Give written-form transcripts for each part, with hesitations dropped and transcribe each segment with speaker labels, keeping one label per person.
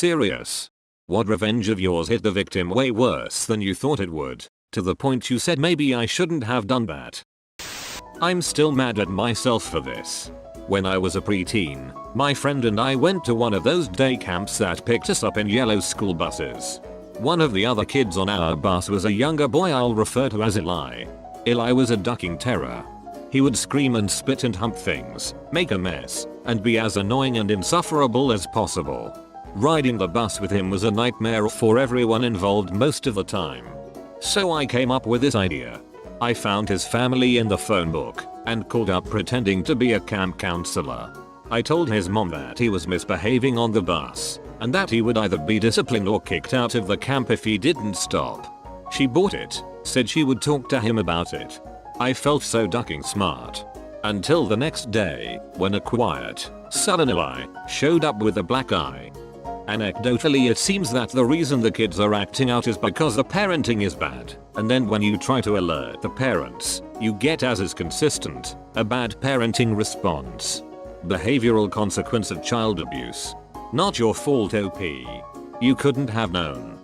Speaker 1: Serious? What revenge of yours hit the victim way worse than you thought it would, to the point you said maybe I shouldn't have done that? I'm still mad at myself for this. When I was a preteen, my friend and I went to one of those day camps that picked us up in yellow school buses. One of the other kids on our bus was a younger boy I'll refer to as Eli. Eli was a ducking terror. He would scream and spit and hump things, make a mess, and be as annoying and insufferable as possible. Riding the bus with him was a nightmare for everyone involved most of the time. So I came up with this idea. I found his family in the phone book and called up pretending to be a camp counselor. I told his mom that he was misbehaving on the bus and that he would either be disciplined or kicked out of the camp if he didn't stop. She bought it, said she would talk to him about it. I felt so ducking smart. Until the next day, when a quiet, sullen Eli showed up with a black eye. Anecdotally, it seems that the reason the kids are acting out is because the parenting is bad, and then when you try to alert the parents, you get as is consistent, a bad parenting response. Behavioral consequence of child abuse. Not your fault, OP. You couldn't have known.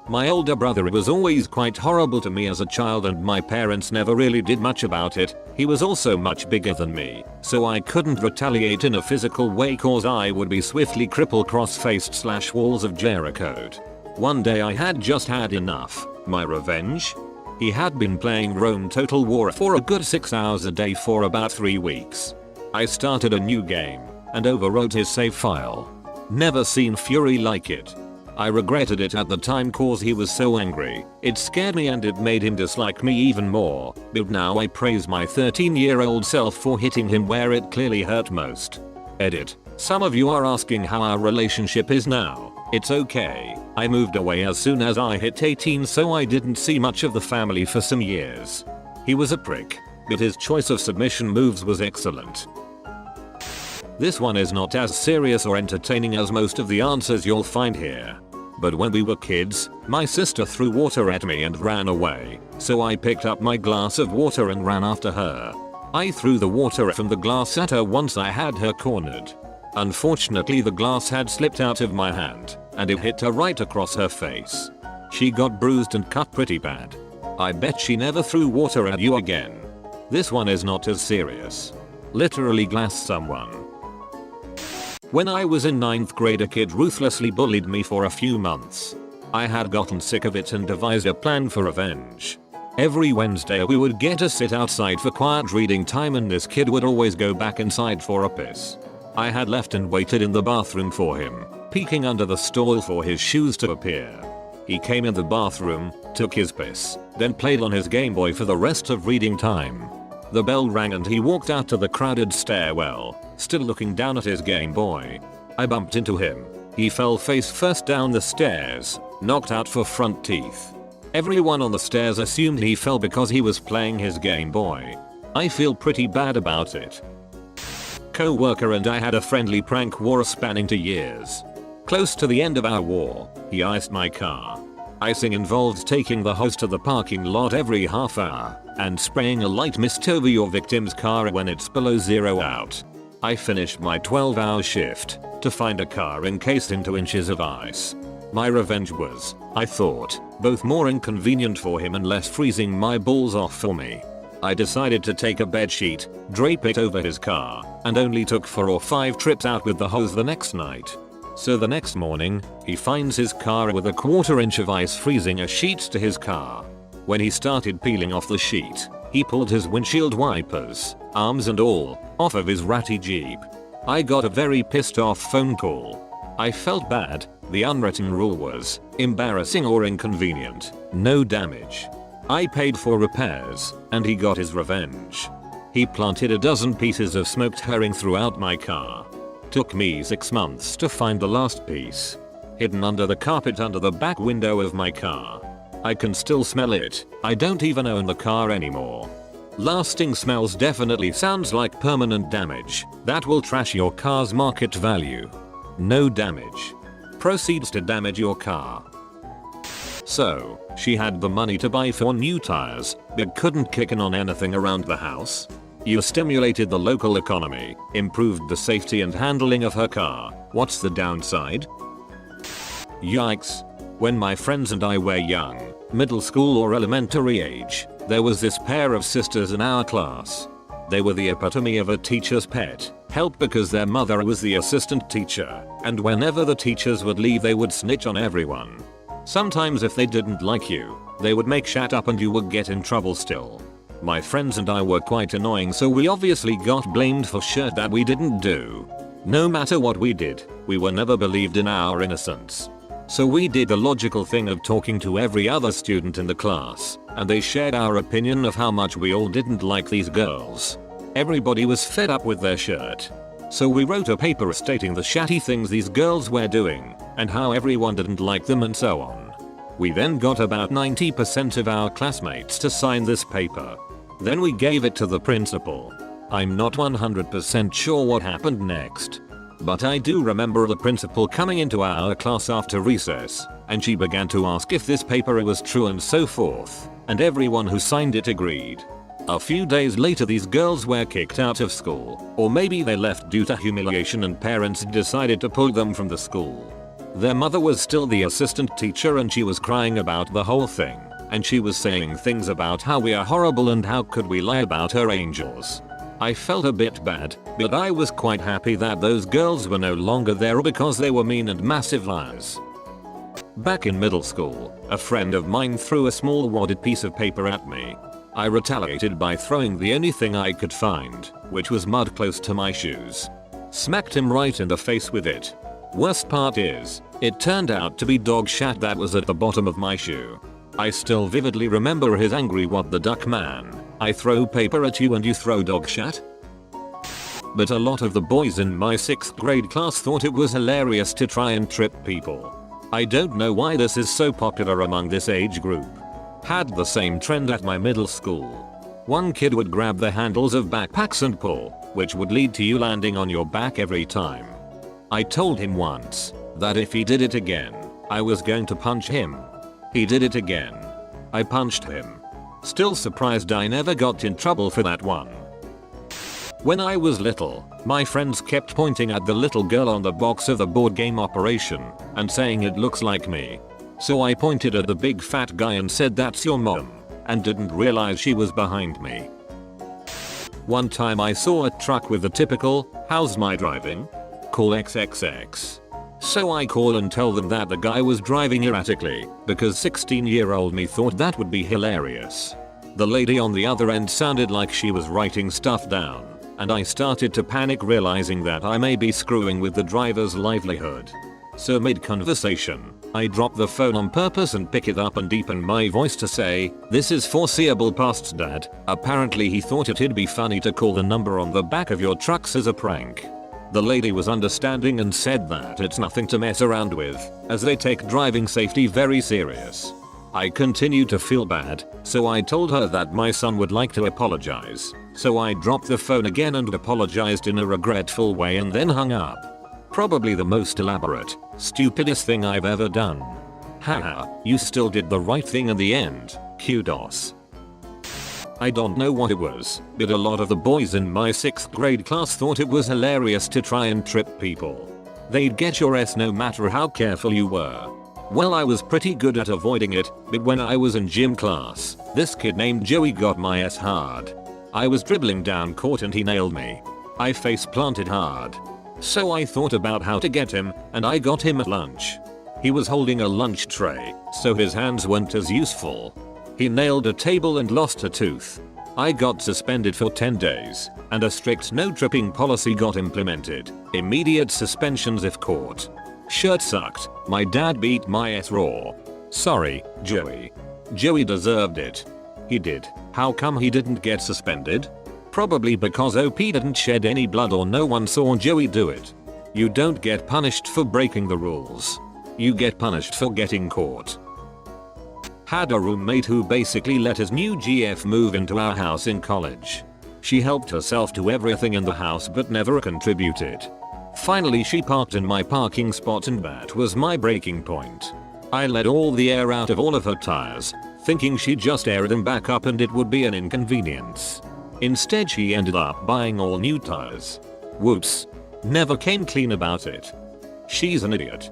Speaker 1: My older brother was always quite horrible to me as a child and my parents never really did much about it. He was also much bigger than me, so I couldn't retaliate in a physical way cause I would be swiftly crippled cross-faced / walls of Jericho. One day I had just had enough. My revenge? He had been playing Rome Total War for a good 6 hours a day for about 3 weeks. I started a new game and overwrote his save file. Never seen fury like it. I regretted it at the time cause he was so angry. It scared me and it made him dislike me even more, but now I praise my 13-year-old self for hitting him where it clearly hurt most. Edit. Some of you are asking how our relationship is now. It's okay. I moved away as soon as I hit 18 so I didn't see much of the family for some years. He was a prick, but his choice of submission moves was excellent. This one is not as serious or entertaining as most of the answers you'll find here. But when we were kids, my sister threw water at me and ran away, so I picked up my glass of water and ran after her. I threw the water from the glass at her once I had her cornered. Unfortunately the glass had slipped out of my hand, and it hit her right across her face. She got bruised and cut pretty bad. I bet she never threw water at you again. This one is not as serious. Literally glass someone. When I was in 9th grade, a kid ruthlessly bullied me for a few months. I had gotten sick of it and devised a plan for revenge. Every Wednesday we would get to sit outside for quiet reading time and this kid would always go back inside for a piss. I had left and waited in the bathroom for him, peeking under the stall for his shoes to appear. He came in the bathroom, took his piss, then played on his Game Boy for the rest of reading time. The bell rang and he walked out to the crowded stairwell, still looking down at his Game Boy. I bumped into him. He fell face first down the stairs, knocked out for front teeth. Everyone on the stairs assumed he fell because he was playing his Game Boy. I feel pretty bad about it. Co-worker and I had a friendly prank war spanning 2 years. Close to the end of our war, he iced my car. Icing involved taking the hose to the parking lot every half hour and spraying a light mist over your victim's car when it's below 0 out. I finished my 12-hour shift to find a car encased in 2 inches of ice. My revenge was, I thought, both more inconvenient for him and less freezing my balls off for me. I decided to take a bedsheet, drape it over his car, and only took 4 or 5 trips out with the hose the next night. So the next morning, he finds his car with a 1/4 inch of ice freezing a sheet to his car. When he started peeling off the sheet, he pulled his windshield wipers, arms and all, off of his ratty Jeep. I got a very pissed off phone call. I felt bad. The unwritten rule was, embarrassing or inconvenient, no damage. I paid for repairs, and he got his revenge. He planted a dozen pieces of smoked herring throughout my car. Took me 6 months to find the last piece. Hidden under the carpet under the back window of my car. I can still smell it. I don't even own the car anymore. Lasting smells definitely sounds like permanent damage that will trash your car's market value. No damage. Proceeds to damage your car. So, she had the money to buy 4 new tires, but couldn't kick in on anything around the house. You stimulated the local economy, improved the safety and handling of her car. What's the downside? Yikes. When my friends and I were young, middle school or elementary age, there was this pair of sisters in our class. They were the epitome of a teacher's pet, help because their mother was the assistant teacher, and whenever the teachers would leave they would snitch on everyone. Sometimes if they didn't like you, they would make shit up and you would get in trouble still. My friends and I were quite annoying, so we obviously got blamed for shit that we didn't do. No matter what we did, we were never believed in our innocence. So we did the logical thing of talking to every other student in the class, and they shared our opinion of how much we all didn't like these girls. Everybody was fed up with their shit. So we wrote a paper stating the shatty things these girls were doing, and how everyone didn't like them and so on. We then got about 90% of our classmates to sign this paper. Then we gave it to the principal. I'm not 100% sure what happened next, but I do remember the principal coming into our class after recess, and she began to ask if this paper was true and so forth, and everyone who signed it agreed. A few days later these girls were kicked out of school, or maybe they left due to humiliation and parents decided to pull them from the school. Their mother was still the assistant teacher and she was crying about the whole thing, and she was saying things about how we are horrible and how could we lie about her angels. I felt a bit bad, but I was quite happy that those girls were no longer there because they were mean and massive liars. Back in middle school, a friend of mine threw a small wadded piece of paper at me. I retaliated by throwing the only thing I could find, which was mud close to my shoes. Smacked him right in the face with it. Worst part is, it turned out to be dog shat that was at the bottom of my shoe. I still vividly remember his angry "what the duck man, I throw paper at you and you throw dog shat?" But a lot of the boys in my 6th grade class thought it was hilarious to try and trip people. I don't know why this is so popular among this age group. Had the same trend at my middle school. One kid would grab the handles of backpacks and pull, which would lead to you landing on your back every time. I told him once that if he did it again, I was going to punch him. He did it again. I punched him. Still surprised I never got in trouble for that one. When I was little, my friends kept pointing at the little girl on the box of the board game Operation and saying it looks like me. So I pointed at the big fat guy and said that's your mom, and didn't realize she was behind me. One time I saw a truck with the typical, "How's my driving? Call XXX." So I call and tell them that the guy was driving erratically, because 16-year-old me thought that would be hilarious. The lady on the other end sounded like she was writing stuff down, and I started to panic realizing that I may be screwing with the driver's livelihood. So mid-conversation, I drop the phone on purpose and pick it up and deepen my voice to say, "This is foreseeable past dad." Apparently he thought it'd be funny to call the number on the back of your trucks as a prank. The lady was understanding and said that it's nothing to mess around with, as they take driving safety very serious. I continued to feel bad, so I told her that my son would like to apologize. So I dropped the phone again and apologized in a regretful way and then hung up. Probably the most elaborate, stupidest thing I've ever done. Haha, you still did the right thing in the end, kudos. I don't know what it was, but a lot of the boys in my 6th grade class thought it was hilarious to try and trip people. They'd get your ass no matter how careful you were. Well, I was pretty good at avoiding it, but when I was in gym class, this kid named Joey got my ass hard. I was dribbling down court and he nailed me. I face planted hard. So I thought about how to get him, and I got him at lunch. He was holding a lunch tray, so his hands weren't as useful. He nailed a table and lost a tooth. I got suspended for 10 days, and a strict no tripping policy got implemented. Immediate suspensions if caught. Shirt sucked. My dad beat my ass raw. Sorry, Joey. Joey deserved it. He did. How come he didn't get suspended? Probably because OP didn't shed any blood or no one saw Joey do it. You don't get punished for breaking the rules. You get punished for getting caught. Had a roommate who basically let his new GF move into our house in college. She helped herself to everything in the house but never contributed. Finally she parked in my parking spot and that was my breaking point. I let all the air out of all of her tires, thinking she'd just air them back up and it would be an inconvenience. Instead she ended up buying all new tires. Whoops. Never came clean about it. She's an idiot.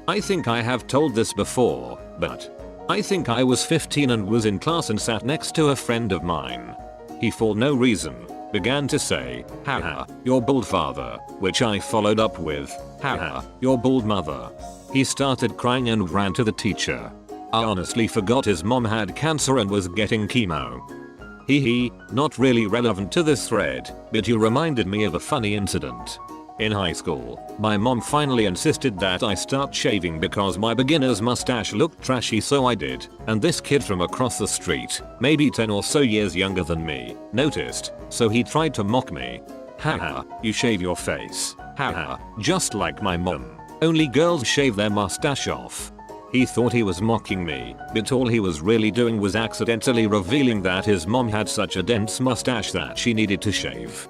Speaker 1: I think I have told this before, but I think I was 15 and was in class and sat next to a friend of mine. He for no reason began to say, haha, your bald father, which I followed up with, haha, your bald mother. He started crying and ran to the teacher. I honestly forgot his mom had cancer and was getting chemo. Hee, not really relevant to this thread, but you reminded me of a funny incident. In high school, my mom finally insisted that I start shaving because my beginner's mustache looked trashy, so I did, and this kid from across the street, maybe 10 or so years younger than me, noticed, so he tried to mock me. Haha, you shave your face. Haha, just like my mom. Only girls shave their mustache off. He thought he was mocking me, but all he was really doing was accidentally revealing that his mom had such a dense mustache that she needed to shave.